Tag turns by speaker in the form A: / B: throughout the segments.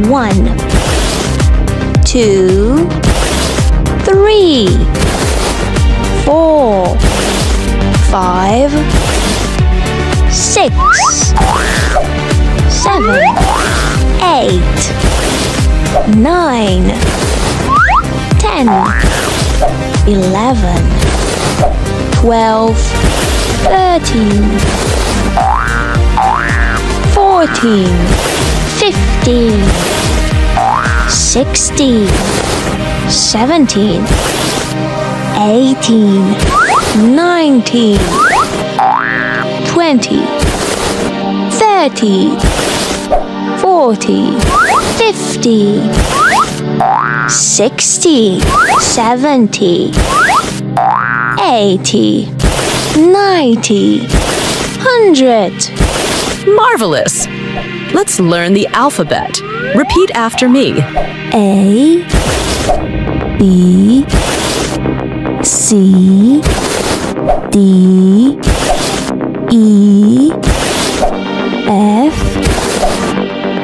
A: 1, 2, 3, 4, 5, 6, 7, 8, 9, 10, 11, 12, 13, 14, 15, 16, 17, 18, 19, 20, 30, 40, 50, 60, 70, 80, 90, 100.
B: Marvelous! Let's learn the alphabet. Repeat after me.
A: A, B, C, D, E, F,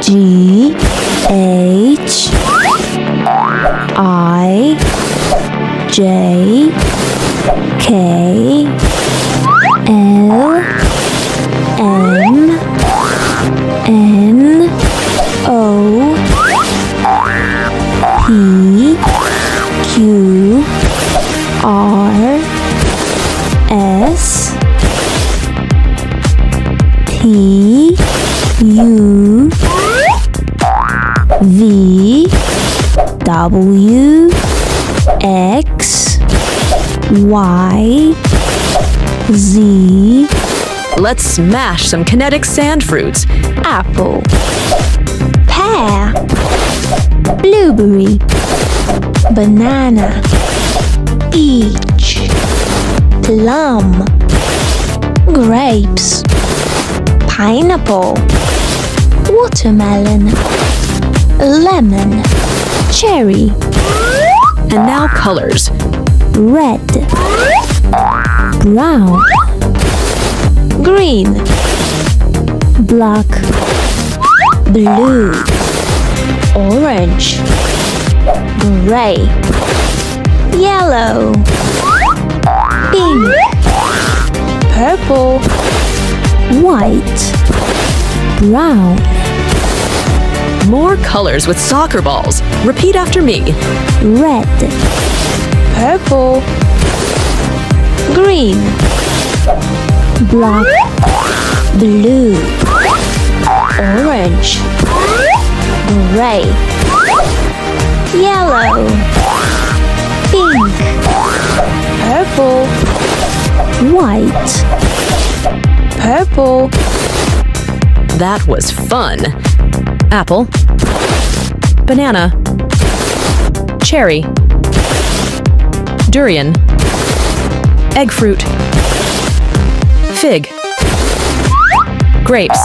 A: G, H, I, J, K, L, M, N, O, P, Q, R, S, T, U, V, W, X, Y, Z.
B: Let's smash some kinetic sand fruits.
A: Apple, pear, blueberry, banana, peach, plum, grapes, pineapple, watermelon, lemon, cherry.
B: And now colors.
A: Red, brown, green, black, blue, orange, gray, yellow, pink, purple, white, brown.
B: More colors with soccer balls. Repeat after me.
A: Red, purple, green, black, blue, orange, gray, yellow, pink, purple, white, purple.
B: That was fun. Apple, banana, cherry, durian, egg fruit, fig, grapes,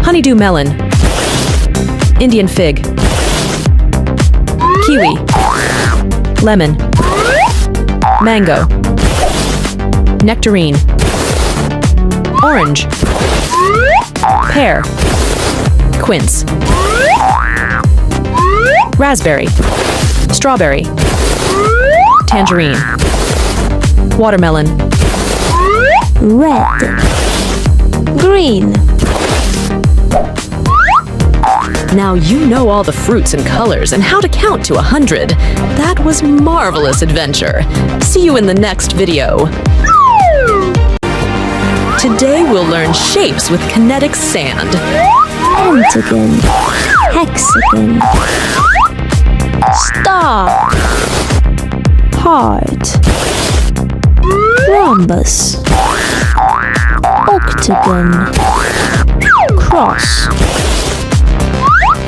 B: honeydew melon, Indian fig, kiwi, lemon, mango, nectarine, orange, pear, quince, raspberry, strawberry, tangerine, watermelon,
A: Red, green.
B: Now you know all the fruits and colors and how to count to 100. That was marvelous adventure. See you in the next video. Today we'll learn shapes with kinetic sand.
A: Pentagon, hexagon, star, heart, rhombus, octagon, cross,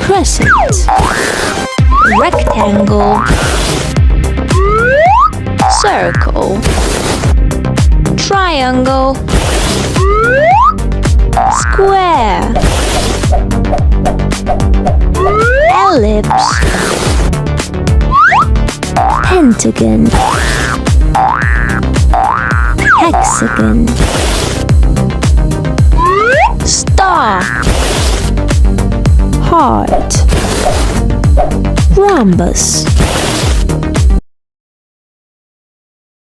A: crescent, rectangle, circle, triangle, square, ellipse, pentagon, hexagon, star, heart. rhombus,